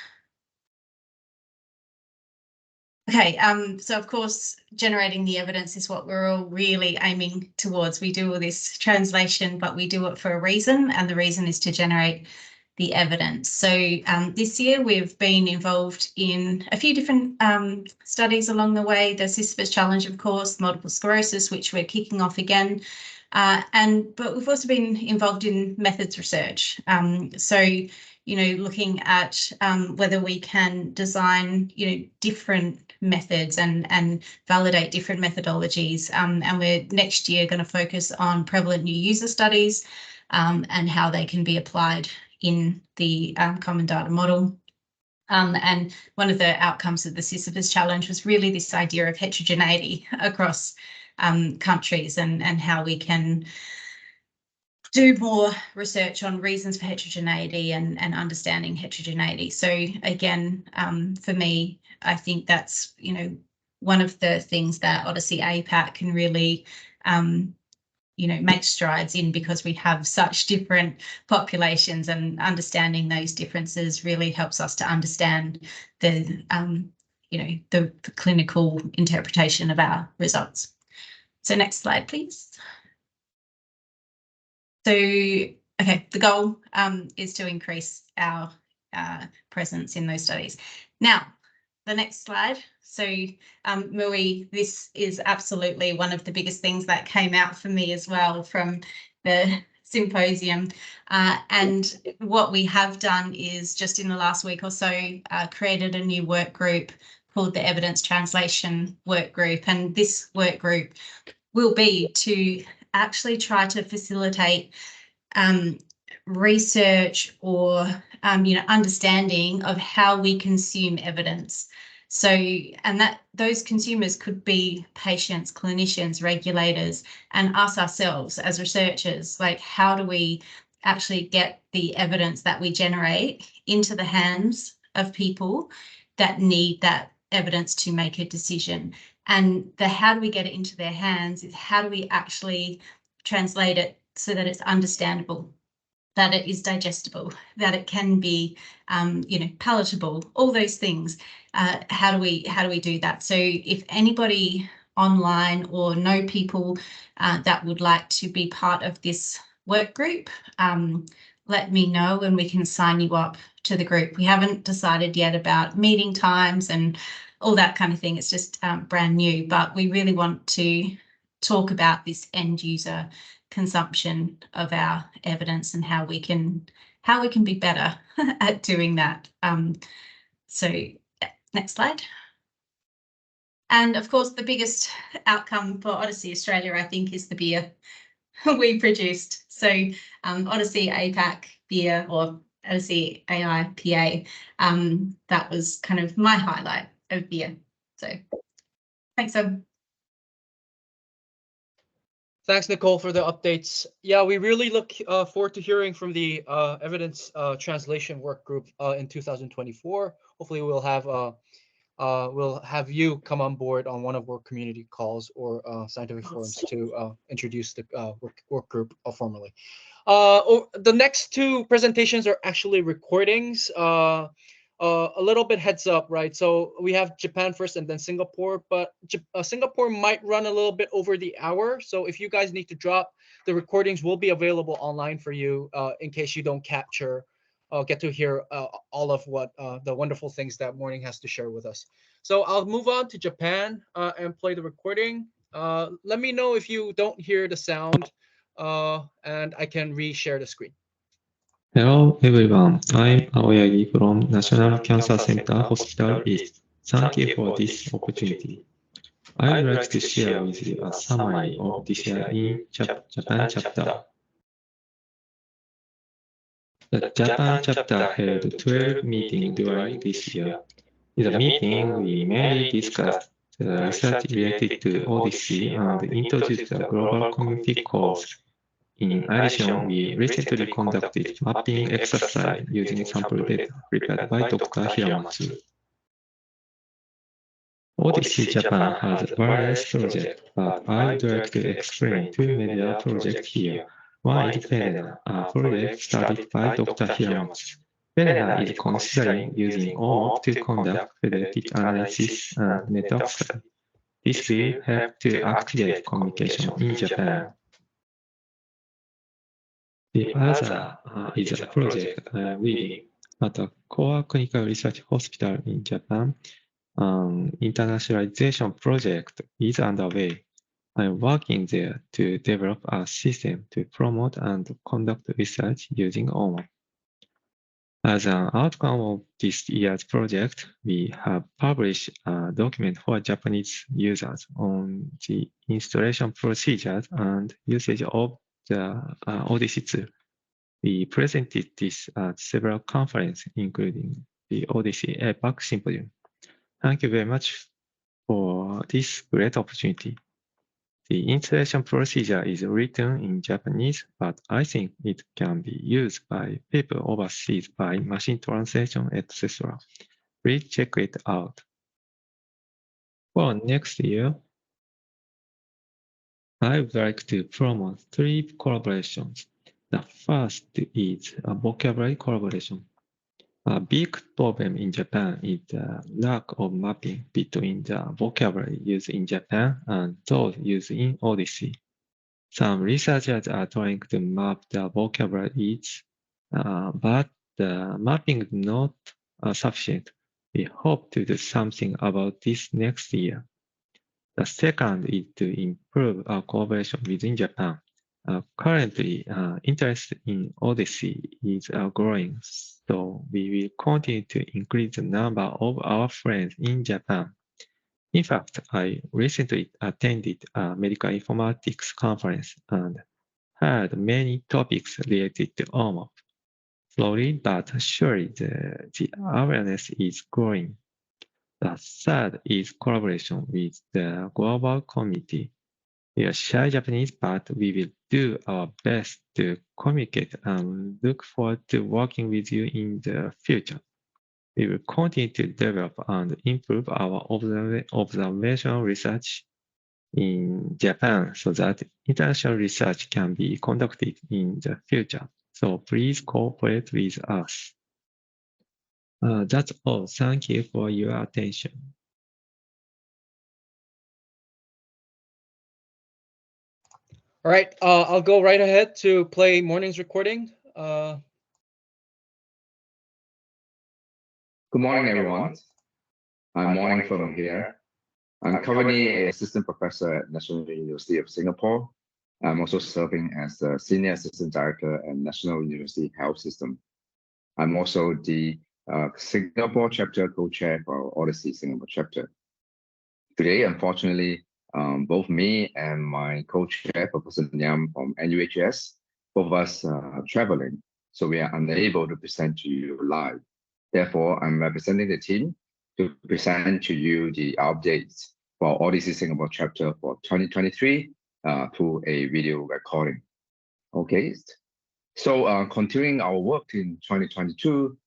Okay, so of course, generating the evidence is what we're all really aiming towards. We do all this translation, but we do it for a reason, and the reason is to generate the evidence. So this year we've been involved in a few different studies along the way. The Sisyphus challenge, of course, multiple sclerosis, which we're kicking off again. But we've also been involved in methods research. So, looking at whether we can design, different methods and validate different methodologies. And we're next year going to focus on prevalent new user studies and how they can be applied in the common data model. And one of the outcomes of the Sisyphus challenge was really this idea of heterogeneity across countries and how we can do more research on reasons for heterogeneity and understanding heterogeneity. So again, for me, I think that's, one of the things that OHDSI APAC can really, make strides in, because we have such different populations, and understanding those differences really helps us to understand the, the clinical interpretation of our results. So next slide, please. So, okay, the goal is to increase our presence in those studies. Now, the next slide. So, Mui, this is absolutely one of the biggest things that came out for me as well from the symposium. And what we have done is, just in the last week or so, created a new work group called the Evidence Translation Work Group. And this work group will be to actually try to facilitate research or understanding of how we consume evidence. So, and that those consumers could be patients, clinicians, regulators, and us ourselves as researchers. Like, how do we actually get the evidence that we generate into the hands of people that need that evidence to make a decision? And the how do we get it into their hands is, how do we actually translate it so that it's understandable, that it is digestible, that it can be, palatable, all those things. How do we do that? So if anybody online or know people that would like to be part of this work group, let me know and we can sign you up to the group. We haven't decided yet about meeting times and all that kind of thing. It's just brand new, but we really want to talk about this end user consumption of our evidence and how we can be better at doing that. So next slide. And of course, the biggest outcome for OHDSI Australia, I think, is the beer we produced. So OHDSI APAC beer, or OHDSI AIPA, that was kind of my highlight of beer. So thanks. Thanks, Nicole, for the updates. Yeah, we really look forward to hearing from the evidence translation work group in 2024. Hopefully, we'll have you come on board on one of our community calls or scientific forums to introduce the work group formally. The next two presentations are actually recordings. A little bit heads up, right? So we have Japan first and then Singapore, but Singapore might run a little bit over the hour. So if you guys need to drop, the recordings will be available online for you in case you don't get to hear all of what the wonderful things that Morning has to share with us. So I'll move on to Japan and play the recording. Let me know if you don't hear the sound and I can reshare the screen. Hello everyone, I'm Aoyagi from National Cancer Center Hospital East. Thank you for this opportunity. I'd like to share with you a summary of this year in Japan chapter. The Japan chapter held 12 meetings during this year. In the meeting, we mainly discussed the research related to OHDSI and introduced the global community calls. In addition, we recently conducted mapping exercise using sample data prepared by Dr. Hiramatsu. OHDSI Japan has various projects, but I would like to explain two major projects here. One is PERENA, a project started by Dr. Hiramatsu. PERENA is considering using OMOP to conduct federated analysis and network study. This will help to activate communication in Japan. The other is a project I'm leading at a core clinical research hospital in Japan. An internationalization project is underway. I'm working there to develop a system to promote and conduct research using OMOP. As an outcome of this year's project, we have published a document for Japanese users on the installation procedures and usage of the OHDSI tool. We presented this at several conferences, including the OHDSI APAC Symposium. Thank you very much for this great opportunity. The installation procedure is written in Japanese, but I think it can be used by people overseas by machine translation, etc. Please check it out. For next year, I would like to promote 3 collaborations. The first is a vocabulary collaboration. A big problem in Japan is the lack of mapping between the vocabulary used in Japan and those used in OHDSI. Some researchers are trying to map the vocabulary, but the mapping is not sufficient. We hope to do something about this next year. The second is to improve our collaboration within Japan. Currently, interest in OHDSI is growing, so we will continue to increase the number of our friends in Japan. In fact, I recently attended a medical informatics conference and heard many topics related to OMOP. Slowly but surely, the awareness is growing. The third is collaboration with the global community. We are shy Japanese, but we will do our best to communicate and look forward to working with you in the future. We will continue to develop and improve our observational research in Japan so that international research can be conducted in the future. So please cooperate with us. That's all. Thank you for your attention. All right, I'll go right ahead to play morning's recording. Good morning, everyone. I'm Morning from here. I'm currently an assistant professor at National University of Singapore. I'm also serving as the Senior Assistant Director at National University Health System. I'm also the Singapore chapter co-chair for OHDSI Singapore chapter. Today, unfortunately, both me and my co-chair, Professor Nyam from NUHS, both of us are traveling, so we are unable to present to you live. Therefore, I'm representing the team to present to you the updates for OHDSI Singapore chapter for 2023 through a video recording. Okay, so continuing our work in 2022,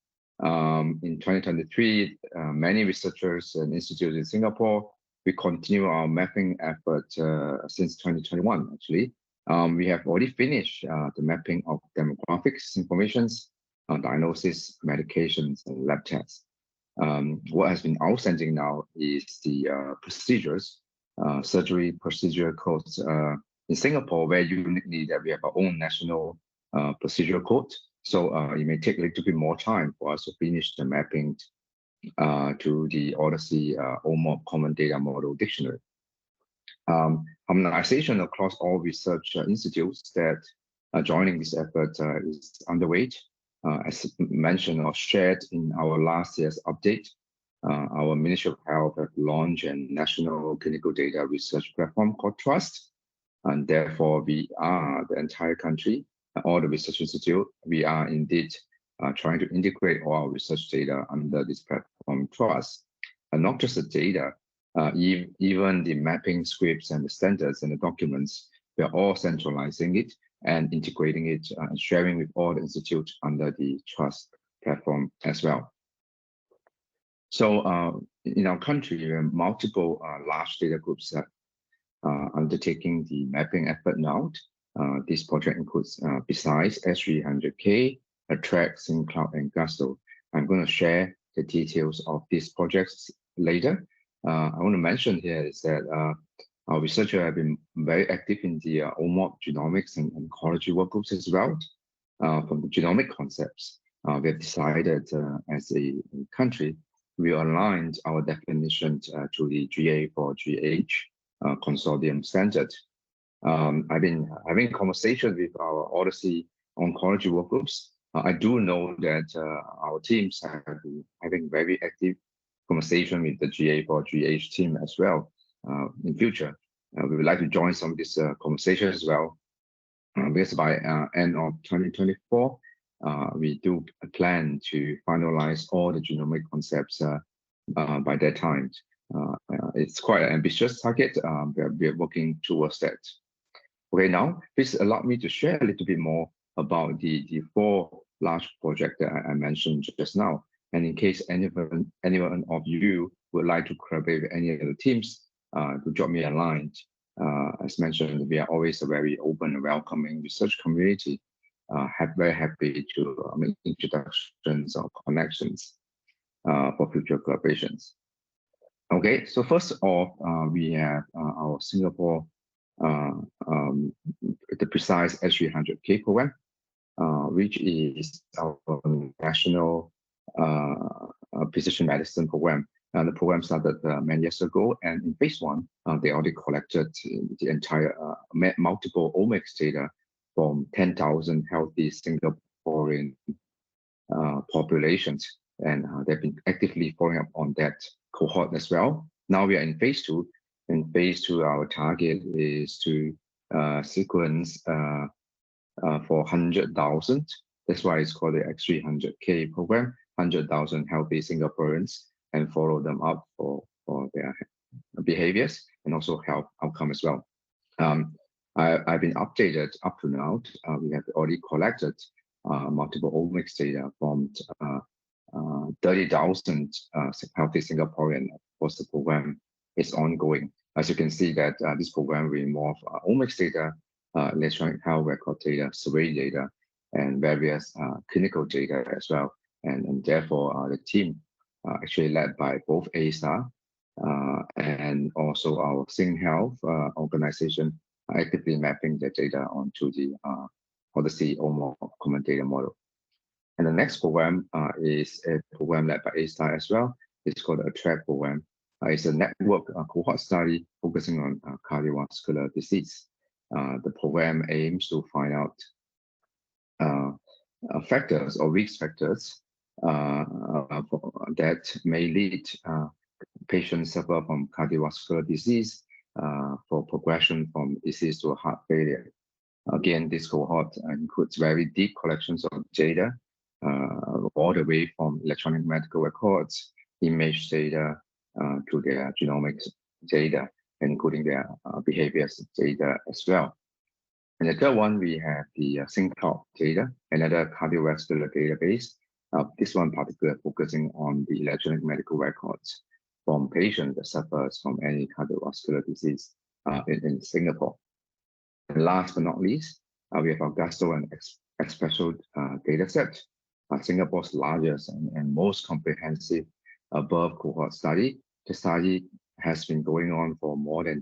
in 2023, many researchers and institutes in Singapore, we continue our mapping effort since 2021, actually. We have already finished the mapping of demographics informations, diagnosis, medications, and lab tests. What has been outstanding now is the procedures, surgery procedure codes in Singapore, where uniquely that we have our own national procedure code. So it may take a little bit more time for us to finish the mapping to the OHDSI OMOP Common Data Model Dictionary. Harmonization across all research institutes that are joining this effort is underway. As mentioned or shared in our last year's update, our Ministry of Health have launched a national clinical data research platform called TRUST. And therefore, we are the entire country, all the research institute, we are indeed trying to integrate all our research data under this platform TRUST. And not just the data, even the mapping scripts and the standards and the documents, we are all centralizing it and integrating it and sharing with all the institutes under the TRUST platform as well. So in our country, we have multiple large data groups that are undertaking the mapping effort now. This project includes, besides S300K, Attract, SingCloud, and Gusto. I'm going to share the details of these projects later. I want to mention here is that our researchers have been very active in the OMOP genomics and oncology workgroups as well. From the genomic concepts, we have decided as a country, we aligned our definition to the GA4GH consortium standard. I've been having conversations with our OHDSI oncology workgroups I do know that our teams have been having very active conversation with the GA for GH team as well in future. We would like to join some of this conversation as well. Because by end of 2024, we do plan to finalize all the genomic concepts by that time. It's quite an ambitious target. We are working towards that. Okay, now please allow me to share a little bit more about the 4 large projects that I mentioned just now. And in case anyone of you would like to collaborate with any of the teams, to drop me a line. As mentioned, we are always a very open and welcoming research community. Very happy to make introductions or connections for future collaborations. Okay, so first off, we have our Singapore, the precise S300K program, which is our national precision medicine program. The program started many years ago, and in phase 1, they already collected the entire multiple omics data from 10,000 healthy Singaporean populations, and they've been actively following up on that cohort as well. Now we are in phase 2. In phase 2, our target is to sequence for 100,000. That's why it's called the X300K program, 100,000 healthy Singaporeans, and follow them up for their behaviors and also health outcome as well. I've been updated up to now. We have already collected multiple omics data from 30,000 healthy Singaporean. Of course, the program is ongoing. As you can see that this program will involve omics data, electronic health record data, survey data, and various clinical data as well. And therefore, the team actually led by both ASTAR and also our SingHealth organization actively mapping the data onto the OHDSI common data model. And the next program is a program led by ASTAR as well. It's called the ATTRACT program. It's a network cohort study focusing on cardiovascular disease. The program aims to find out factors or risk factors that may lead patients suffer from cardiovascular disease for progression from disease to heart failure. Again, this cohort includes very deep collections of data, all the way from electronic medical records, image data, to their genomics data, including their behaviors data as well. And the third one, we have the SingTalk data, another cardiovascular database. This one particularly focusing on the electronic medical records from patients that suffers from any cardiovascular disease in Singapore. And last but not least, we have our gastro and special data set, Singapore's largest and most comprehensive above cohort study. The study has been going on for more than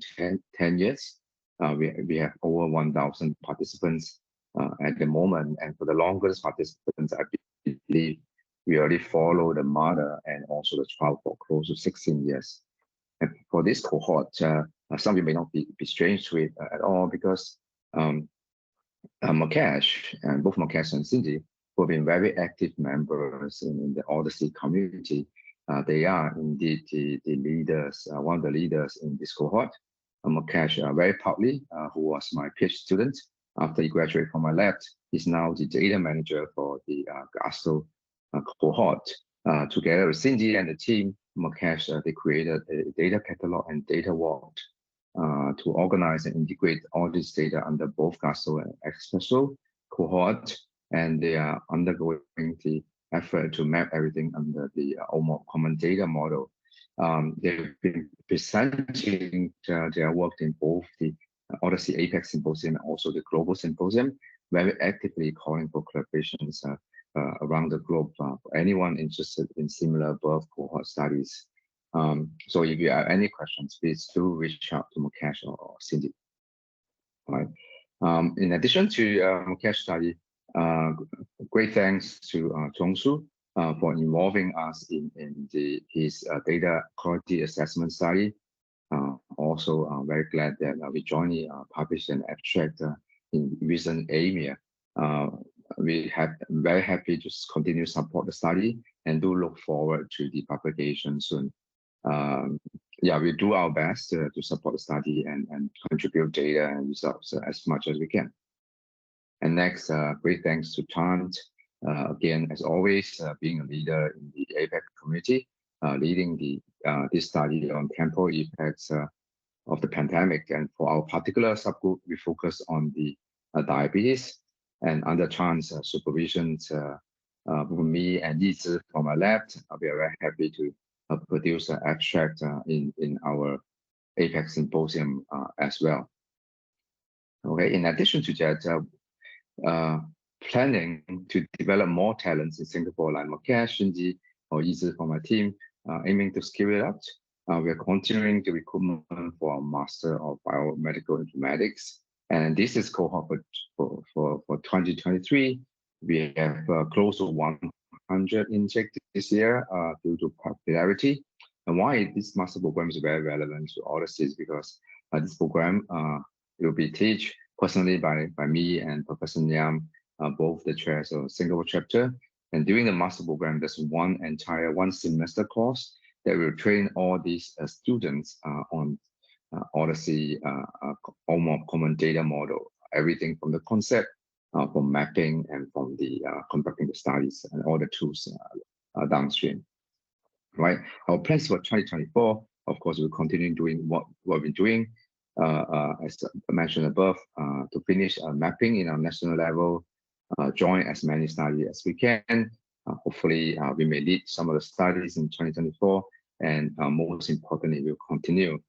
10 years. We have over 1,000 participants at the moment, and for the longest participants, I believe we already follow the mother and also the trial for close to 16 years. And for this cohort, some of you may not be strange to it at all, because Mukesh, and both Mukesh and Cindy, who have been very active members in the OHDSI community. They are indeed the leaders, one of the leaders in this cohort. Mukesh, very proudly, who was my PhD student after he graduated from my lab, is now the data manager for the gastro cohort. Together with Cindy and the team, Mukesh, they created a data catalog and data vault to organize and integrate all this data under both gastro and special cohort, and they are undergoing the effort to map everything under the common data model. They've been presenting their work in both the OHDSI APAC symposium and also the global symposium, very actively calling for collaborations around the globe for anyone interested in similar above cohort studies. So if you have any questions, please do reach out to Mukesh or Cindy. All right. In addition to Mukesh's study, great thanks to Zhongsu for involving us in his data quality assessment study. Also, very glad that we jointly published an abstract in recent AMIA. we have very happy to continue support the study and do look forward to the publication soon. Yeah, we do our best to support the study and contribute data and results as much as we can. And next, great thanks to Tant, again, as always, being a leader in the APAC community, leading this study on temporal effects of the pandemic. And for our particular subgroup, we focus on the diabetes. And under Tant's supervision, with me and Yi from our lab, we are very happy to produce an abstract in our APAC symposium as well. Okay, in addition to that, planning to develop more talents in Singapore, like Mukesh, Shinji, or Yi from my team, aiming to scale it up. We are continuing the recruitment for a Master of Biomedical Informatics. And this is cohort for 2023. We have close to 100 intake this year due to popularity. And why this master program is very relevant to OHDSI is because this program will be taught personally by me and Professor Niam, both the chairs of Singapore chapter. And during the master program, there's one semester course that will train all these students on OHDSI common data model, everything from the concept, from mapping, and from the conducting the studies and all the tools downstream. Right. Our plans for 2024, of course, we'll continue doing what we're doing, as mentioned above, to finish mapping in our national level, join as many studies as we can. Hopefully, we may lead some of the studies in 2024, and most importantly, we'll continue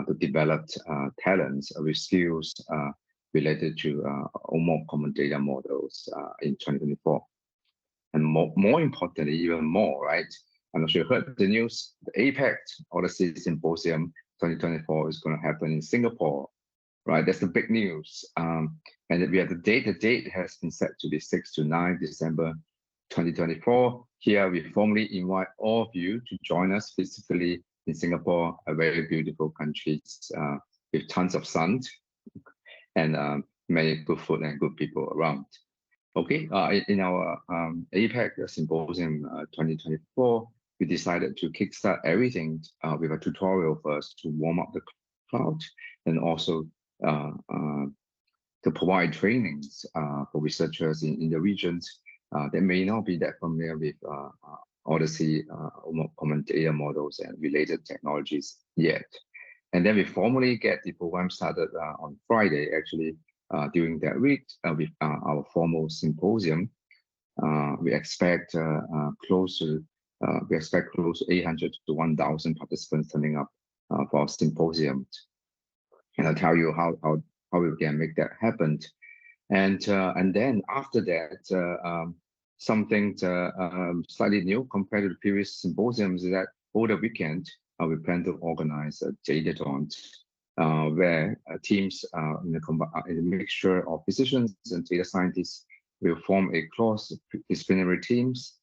to develop talents with skills related to more common data models in 2024. And more importantly, even more, right? I'm not sure you heard the news, the APAC OHDSI Symposium 2024 is going to happen in Singapore, right? That's the big news. And we have the date has been set to be 6 to 9 December 2024. Here, we formally invite all of you to join us physically in Singapore, a very beautiful country with tons of sun and many good food and good people around. Okay, in our APAC Symposium 2024, we decided to kickstart everything with a tutorial first to warm up the crowd, and also to provide trainings for researchers in the regions that may not be that familiar with OHDSI common data models and related technologies yet. And then we formally get the program started on Friday, actually, during that week with our formal symposium. We expect close to 800 to 1,000 participants turning up for our symposium. And I'll tell you how we can make that happen. And then after that, something slightly new compared to the previous symposiums is that over the weekend, we plan to organize a datathon where teams in a mixture of physicians and data scientists will form a cross-disciplinary teams,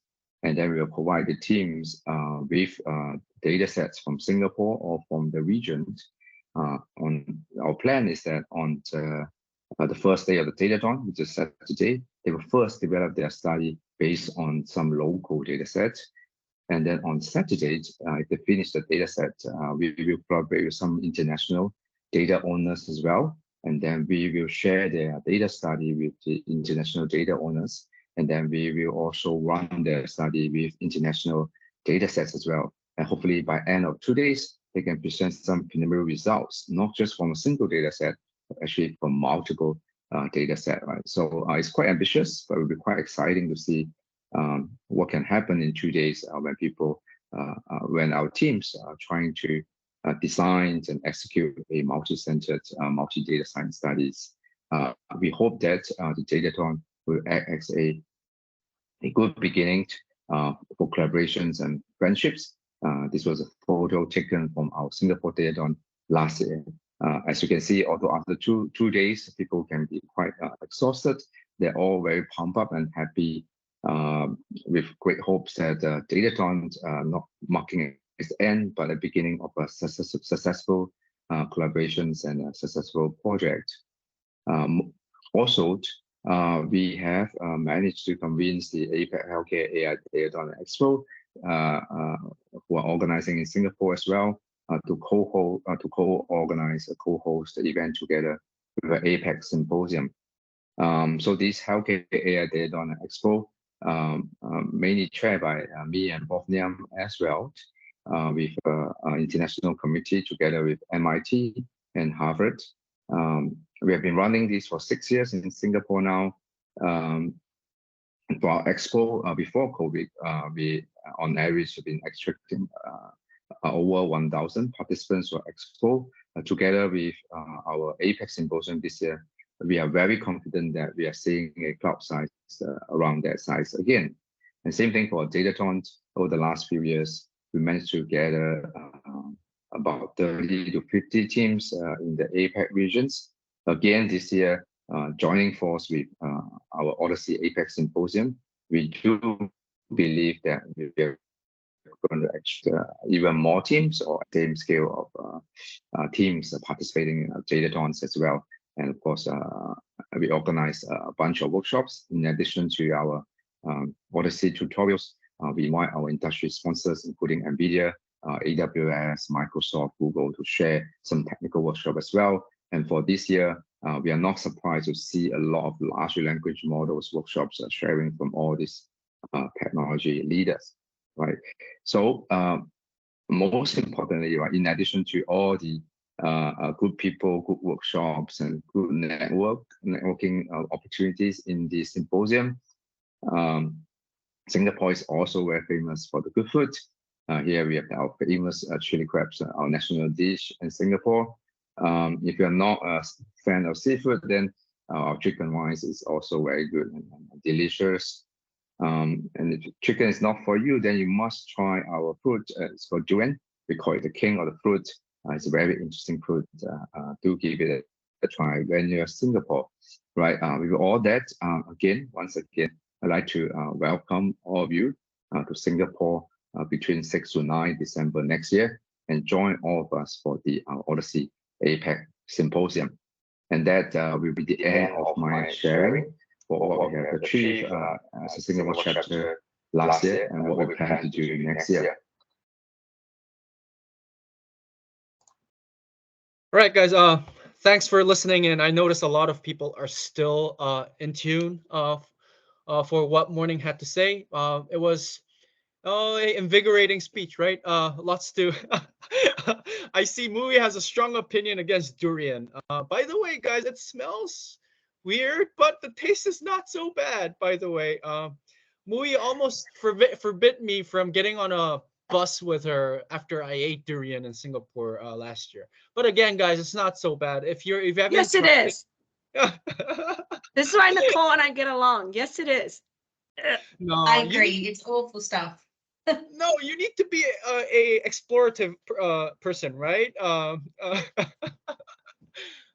and then we will provide the teams with data sets from Singapore or from the region. Our plan is that on the first day of the datathon, which is Saturday, they will first develop their study based on some local data sets. And then on Saturday, if they finish the data set, we will collaborate with some international data owners as well. And then we will share their data study with the international data owners. And then we will also run the study with international data sets as well. And hopefully by end of 2 days, they can present some preliminary results, not just from a single data set, but actually from multiple data set, right? So it's quite ambitious, but it will be quite exciting to see what can happen in 2 days when our teams are trying to design and execute a multi-centered, multi-data science studies. We hope that the datathon will act as a good beginning for collaborations and friendships. This was a photo taken from our Singapore datathon last year. As you can see, although after two days, people can be quite exhausted, they're all very pumped up and happy with great hopes that the datathon not marking its end, but the beginning of a successful collaborations and a successful project. Also, we have managed to convince the APAC Healthcare AI Data Expo, who are organizing in Singapore as well, to co-organize a co-host event together with the APAC Symposium. So this Healthcare AI Data Expo, mainly chaired by me and Bob Niam as well, with an international committee together with MIT and Harvard. We have been running this for 6 years in Singapore now. For our expo before COVID, we on average have been extracting over 1,000 participants for expo. Together with our APAC Symposium this year, we are very confident that we are seeing a crowd size around that size again. And same thing for Datathon. Over the last few years, we managed to gather about 30 to 50 teams in the APAC regions. Again, this year, joining force with our OHDSI APAC Symposium, we do believe that we are going to extract even more teams or same scale of teams participating in Datathons as well. And of course, we organize a bunch of workshops in addition to our OHDSI tutorials. We invite our industry sponsors, including NVIDIA, AWS, Microsoft, Google, to share some technical workshop as well. And for this year, we are not surprised to see a lot of large language models workshops sharing from all these technology leaders, right? So most importantly, right, in addition to all the good people, good workshops, and good networking opportunities in the symposium, Singapore is also very famous for the good food. Here we have our famous chili crabs, our national dish in Singapore. If you're not a fan of seafood, then our chicken rice is also very good and delicious. And if chicken is not for you, then you must try our fruit. It's called durian. We call it the king of the fruit. It's a very interesting fruit. Do give it a try when you're in Singapore, right? With all that, once again, I'd like to welcome all of you to Singapore between 6 to 9 December next year, and join all of us for the OHDSI APAC Symposium. And that will be the end of my sharing for what we have achieved as a Singapore chapter last year and what we plan to do next year. All right, guys. Thanks for listening. And I noticed a lot of people are still in tune for what Morning had to say. It was an invigorating speech, right? Lots to. I see Mui has a strong opinion against durian. By the way, guys, it smells weird, but the taste is not so bad. By the way, Mui almost forbid me from getting on a bus with her after I ate durian in Singapore last year. But again, guys, it's not so bad. If you haven't. Yes, it is. This is why Nicole and I get along. Yes, it is. No, I agree. It's awful stuff. No, you need to be a explorative person, right?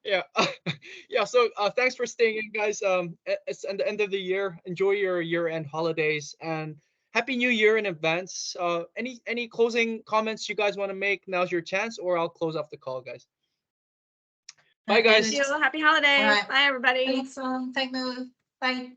Yeah. Yeah. So thanks for staying in, guys. It's at the end of the year. Enjoy your year-end holidays and Happy New Year in advance. Any closing comments you guys want to make? Now's your chance, or I'll close off the call, guys. Bye, guys. Happy holidays. All right. Bye, everybody. Thanks, thank you. Bye.